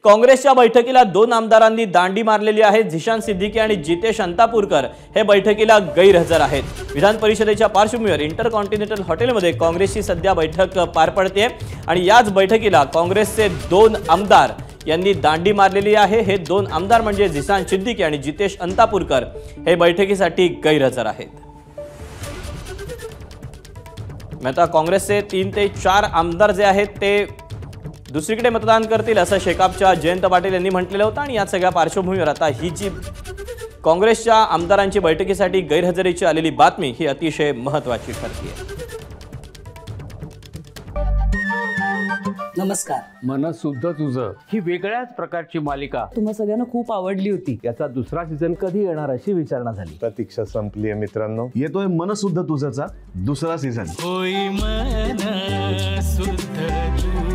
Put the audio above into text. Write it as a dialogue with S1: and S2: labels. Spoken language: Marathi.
S1: काँग्रेसच्या बैठकीला 2 आमदारांनी दांडी मारलेली आहे। झिशान सिद्दीकी आणि जितेश अंतापूरकर हे बैठकीला गैरहजर आहेत। विधान परिषदेच्या पार्श्वभूमीवर इंटरकॉन्टिनेंटल हॉटेलमध्ये काँग्रेसची सध्या बैठक पार पडते आणि याच बैठकीला काँग्रेसचे 2 आमदार यांनी दांडी मारलेली आहे। हे 2 आमदार म्हणजे झिशान सिद्दीकी आणि जितेश अंतापूरकर हे बैठकीसाठी गैरहजर आहेत। आता काँग्रेसचे 3 ते 4 आमदार जे आहेत ते दुसरीकडे मतदान करतील असं शेकापच्या जयंत पाटील यांनी म्हटलेलं होतं आणि या सगळ्या पार्श्वभूमीवर आता ही जी काँग्रेसच्या आमदारांची बैठकीसाठी गैरहजेरीची आलेली बातमी ही अतिशय महत्त्वाची ठरते।
S2: नमस्कार।
S3: मन शुद्ध तुझं ही वेगळ्याच प्रकारची मालिका
S2: तुम्हा सगळ्यांना खूप आवडली होती।
S3: याचा दुसरा सीझन कधी येणार अशी विचारणा झाली।
S4: प्रतीक्षा संपली आहे मित्रांनो, येतोय मन शुद्ध तुझंचा दुसरा सीझन।
S5: होई मन शुद्ध